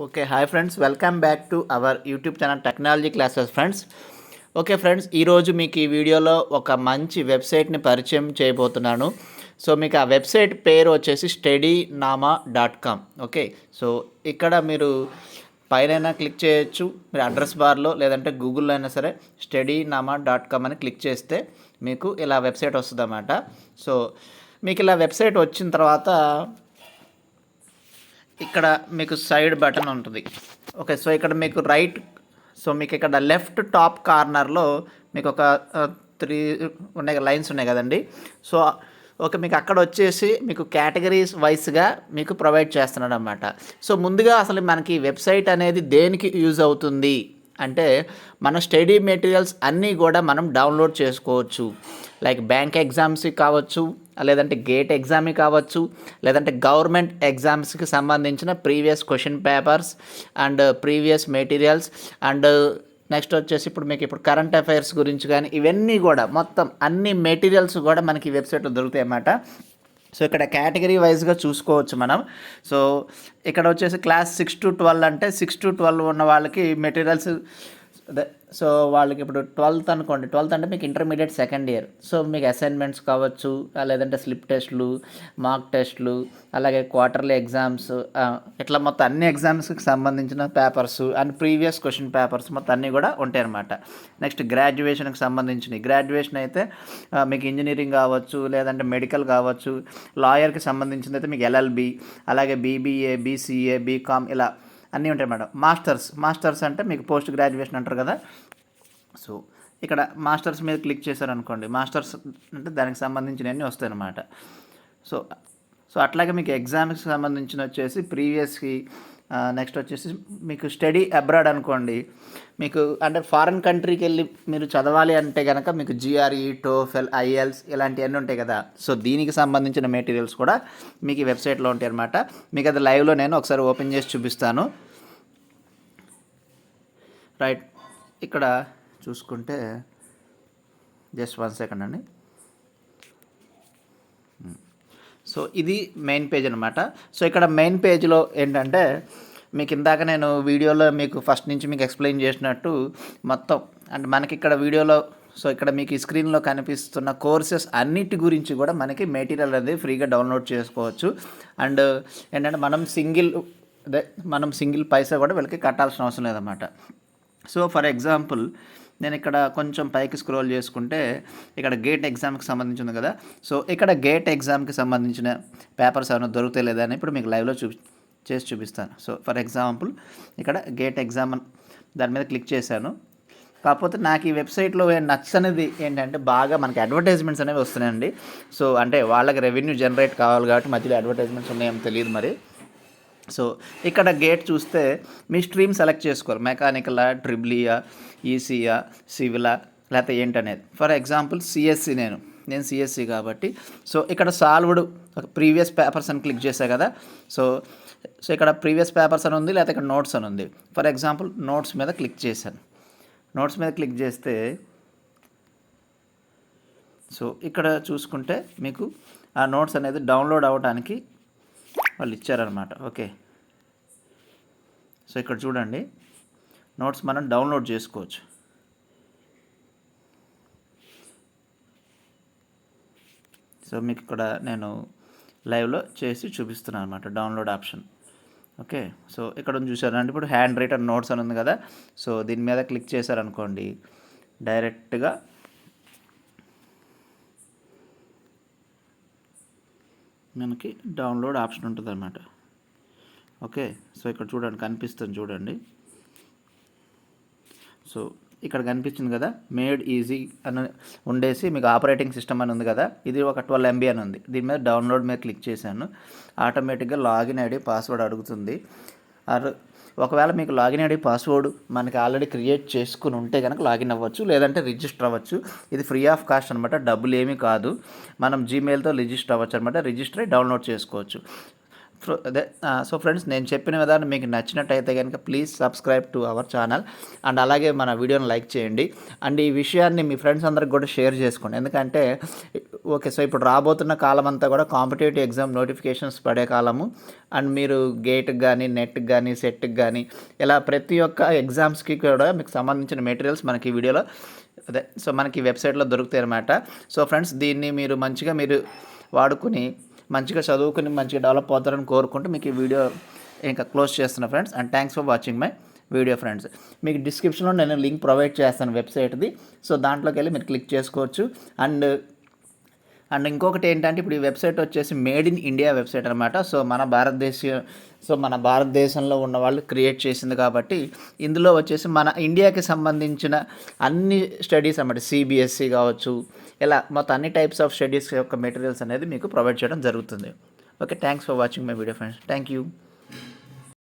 Okay. Hi friends. Welcome back to our YouTube channel technology classes friends. Okay friends, ఈరోజు మీకు ఈ వీడియోలో ఒక మంచి వెబ్సైట్ని పరిచయం చేయబోతున్నాను. సో మీకు ఆ వెబ్సైట్ పేరు వచ్చేసి స్టడీనామా.com. ఓకే. సో ఇక్కడ మీరు పైనైనా క్లిక్ చేయొచ్చు, మీరు అడ్రస్ బార్లో లేదంటే గూగుల్లో అయినా సరే స్టడీనామా.com అని క్లిక్ చేస్తే మీకు ఇలా వెబ్సైట్ వస్తుందన్నమాట. సో మీకు ఇలా వెబ్సైట్ వచ్చిన తర్వాత ఇక్కడ మీకు సైడ్ బటన్ ఉంటుంది. ఓకే. సో ఇక్కడ మీకు మీకు ఇక్కడ లెఫ్ట్ టాప్ కార్నర్లో మీకు ఒక 3 ఉన్నాయి, లైన్స్ ఉన్నాయి కదండి. సో ఓకే, మీకు అక్కడ వచ్చేసి మీకు కేటగిరీస్ వైస్గా మీకు ప్రొవైడ్ చేస్తున్నాడు అన్నమాట. సో ముందుగా అసలు మనకి వెబ్సైట్ అనేది దేనికి యూజ్ అవుతుంది అంటే, మన స్టడీ మెటీరియల్స్ అన్నీ కూడా మనం డౌన్లోడ్ చేసుకోవచ్చు. లైక్ బ్యాంక్ ఎగ్జామ్స్కి కావచ్చు, లేదంటే గేట్ ఎగ్జామ్కి కావచ్చు, లేదంటే గవర్నమెంట్ ఎగ్జామ్స్కి సంబంధించిన previous question papers and previous materials and next వచ్చేసి ఇప్పుడు కరెంట్ అఫైర్స్ గురించి కానీ ఇవన్నీ కూడా మొత్తం అన్ని మెటీరియల్స్ కూడా మనకి వెబ్సైట్లో దొరుకుతాయి అన్నమాట. సో ఇక్కడ కేటగిరీ వైజ్గా చూసుకోవచ్చు మనం. సో ఇక్కడ వచ్చేసి క్లాస్ 6 to 12 అంటే 6 to 12 ఉన్న వాళ్ళకి మెటీరియల్స్ అదే. సో వాళ్ళకి ఇప్పుడు 12th అనుకోండి, 12th అంటే మీకు ఇంటర్మీడియట్ సెకండ్ ఇయర్. సో మీకు అసైన్మెంట్స్ కావచ్చు, లేదంటే స్లిప్ టెస్ట్లు, మాక్ టెస్ట్లు, అలాగే క్వార్టర్లీ ఎగ్జామ్స్, ఇట్లా మొత్తం అన్ని ఎగ్జామ్స్కి సంబంధించిన papers and previous question papers మొత్తం అన్నీ కూడా ఉంటాయి అన్నమాట. నెక్స్ట్ గ్రాడ్యుయేషన్కి సంబంధించినవి, గ్రాడ్యుయేషన్ అయితే మీకు ఇంజనీరింగ్ కావచ్చు, లేదంటే మెడికల్ కావచ్చు, లాయర్కి సంబంధించింది అయితే మీకు ఎల్ఎల్బి, అలాగే బీబీఏ, బీసీఏ, బీకామ్ ఇలా అన్నీ ఉంటాయి మేడం. మాస్టర్స్ అంటే మీకు పోస్ట్ గ్రాడ్యుయేషన్ అంటారు కదా. సో ఇక్కడ మాస్టర్స్ మీద క్లిక్ చేశారనుకోండి, మాస్టర్స్ అంటే దానికి సంబంధించినవన్నీ వస్తాయి అన్నమాట. సో సో అట్లాగే మీకు ఎగ్జామ్కి సంబంధించిన వచ్చేసి ప్రీవియస్కి, నెక్స్ట్ వచ్చేసి మీకు స్టడీ అబ్రాడ్ అనుకోండి, మీకు అంటే ఫారిన్ కంట్రీకి వెళ్ళి మీరు చదవాలి అంటే కనుక మీకు జిఆర్ఈ, టోఫెల్, ఐఎల్స్ ఇలాంటివన్నీ ఉంటాయి కదా. సో దీనికి సంబంధించిన మెటీరియల్స్ కూడా మీకు ఈ వెబ్సైట్లో ఉంటాయి అన్నమాట. మీకు అది లైవ్లో నేను ఒకసారి ఓపెన్ చేసి చూపిస్తాను. రైట్, ఇక్కడ చూసుకుంటే జస్ట్ 1 సెకండ్ అండి. సో ఇది మెయిన్ పేజ్ అనమాట. సో ఇక్కడ మెయిన్ పేజ్లో ఏంటంటే మీకు ఇందాక నేను వీడియోలో మీకు ఫస్ట్ నుంచి మీకు ఎక్స్ప్లెయిన్ చేసినట్టు మొత్తం అంటే మనకి ఇక్కడ వీడియోలో, సో ఇక్కడ మీకు ఈ స్క్రీన్లో కనిపిస్తున్న కోర్సెస్ అన్నిటి గురించి కూడా మనకి మెటీరియల్ అనేది ఫ్రీగా డౌన్లోడ్ చేసుకోవచ్చు. అండ్ ఏంటంటే మనం సింగిల్ పైసా కూడా వీళ్ళకి కట్టాల్సిన అవసరం లేదన్నమాట. సో ఫర్ ఎగ్జాంపుల్ నేను ఇక్కడ కొంచెం పైకి స్క్రోల్ చేసుకుంటే ఇక్కడ గేట్ ఎగ్జామ్కి సంబంధించింది కదా. సో ఇక్కడ గేట్ ఎగ్జామ్కి సంబంధించిన పేపర్స్ ఏమైనా దొరుకుతాయి లేదా అని ఇప్పుడు మీకు లైవ్లో చేసి చూపిస్తాను. సో ఫర్ ఎగ్జాంపుల్ ఇక్కడ గేట్ ఎగ్జామ్ దాని మీద క్లిక్ చేశాను. కాకపోతే నాకు ఈ వెబ్సైట్లో నచ్చనిది ఏంటంటే బాగా మనకి అడ్వర్టైజ్మెంట్స్ అనేవి వస్తున్నాయండి. సో అంటే వాళ్ళకి రెవెన్యూ జనరేట్ కావాలి కాబట్టి మధ్యలో అడ్వర్టైజ్మెంట్స్ ఉన్నాయేమో తెలియదు మరి. సో ఇక్కడ గేట్ చూస్తే మీ స్ట్రీమ్ సెలెక్ట్ చేసుకోవాలి, మెకానికలా, ట్రిబులియా, ఈసీయా, సివిలా లేకపోతే ఏంటనేది. ఫర్ ఎగ్జాంపుల్ సిఎస్సి, నేను సిఎస్సి కాబట్టి సో ఇక్కడ సాల్వ్డ్ ప్రీవియస్ పేపర్స్ అని క్లిక్ చేశా కదా. సో ఇక్కడ ప్రీవియస్ పేపర్స్ అని ఉంది, లేకపోతే ఇక్కడ నోట్స్ అని ఉంది. ఫర్ ఎగ్జాంపుల్ నోట్స్ మీద క్లిక్ చేశాను. నోట్స్ మీద క్లిక్ చేస్తే సో ఇక్కడ చూసుకుంటే మీకు ఆ నోట్స్ అనేది డౌన్లోడ్ అవ్వడానికి వాళ్ళు ఇచ్చారనమాట. ఓకే. సో ఇక్కడ చూడండి, నోట్స్ మనం డౌన్లోడ్ చేసుకోవచ్చు. సో మీకు ఇక్కడ నేను లైవ్లో చేసి చూపిస్తున్నాను అనమాట డౌన్లోడ్ ఆప్షన్. ఓకే. సో ఇక్కడ చూసారంటే ఇప్పుడు హ్యాండ్ రిటన్ నోట్స్ అని ఉంది కదా. సో దీని మీద క్లిక్ చేశారనుకోండి, డైరెక్ట్గా మనకి డౌన్లోడ్ ఆప్షన్ ఉంటుంది అన్నమాట. ఓకే. సో ఇక్కడ చూడండి, కనిపిస్తుంది చూడండి. సో ఇక్కడ కనిపించింది కదా, మేడ్ ఈజీ అని ఉండేసి మీకు ఆపరేటింగ్ సిస్టమ్ అని ఉంది కదా, ఇది ఒక 12 MB అని ఉంది. దీని మీద డౌన్లోడ్ మీద క్లిక్ చేశాను. ఆటోమేటిక్గా లాగిన్ ఐడి పాస్వర్డ్ అడుగుతుంది. ఒకవేళ మీకు లాగిన్ ఐడి పాస్వర్డ్ మనకి ఆల్రెడీ క్రియేట్ చేసుకుని ఉంటే కనుక లాగిన్ అవ్వచ్చు, లేదంటే రిజిస్టర్ అవ్వచ్చు. ఇది ఫ్రీ ఆఫ్ కాస్ట్ అనమాట, డబ్బులు ఏమీ కాదు. మనం జీమెయిల్తో రిజిస్టర్ అవ్వచ్చు అనమాట. రిజిస్టర్ అయ్యి డౌన్లోడ్ చేసుకోవచ్చు. సో ఫ్రెండ్స్, నేను చెప్పిన విధానం మీకు నచ్చినట్టయితే కనుక please subscribe to our channel and అలాగే మన వీడియోని లైక్ చేయండి అండ్ ఈ విషయాన్ని మీ ఫ్రెండ్స్ అందరికి కూడా షేర్ చేసుకోండి. ఎందుకంటే ఓకే, సో ఇప్పుడు రాబోతున్న కాలం అంతా కూడా కాంపిటేటివ్ ఎగ్జామ్ నోటిఫికేషన్స్ పడే కాలము అండ్ మీరు గేట్కి కానీ నెట్కి కానీ సెట్కి కానీ ఇలా ప్రతి ఒక్క ఎగ్జామ్స్కి కూడా మీకు సంబంధించిన మెటీరియల్స్ మనకి ఈ వీడియోలో సో మనకి వెబ్సైట్లో దొరుకుతాయి అన్నమాట. సో ఫ్రెండ్స్, దీన్ని మీరు మంచిగా వాడుకుని మంచిగా చదువుకుని మంచిగా డెవలప్ అవుతారని కోరుకుంటూ మీకు ఈ వీడియో ఇంకా క్లోజ్ చేస్తున్నా friends. And thanks for watching my video friends. మీకు డిస్క్రిప్షన్లో నేను లింక్ ప్రొవైడ్ చేస్తాను వెబ్సైట్ది. సో దాంట్లోకి వెళ్ళి మీరు క్లిక్ చేసుకోవచ్చు. అండ్ ఇంకొకటి ఏంటంటే, ఇప్పుడు ఈ వెబ్సైట్ వచ్చేసి మేడ్ ఇన్ ఇండియా వెబ్సైట్ అనమాట. సో మన భారతదేశంలో ఉన్న వాళ్ళు క్రియేట్ చేసింది కాబట్టి ఇందులో వచ్చేసి మన ఇండియాకి సంబంధించిన అన్ని స్టడీస్ అన్నమాట, సిబిఎస్ఈ కావచ్చు, ఇలా మొత్తం అన్ని టైప్స్ ఆఫ్ స్టడీస్ యొక్క మెటీరియల్స్ అనేది మీకు ప్రొవైడ్ చేయడం జరుగుతుంది. Okay, thanks for watching my video friends. Thank you.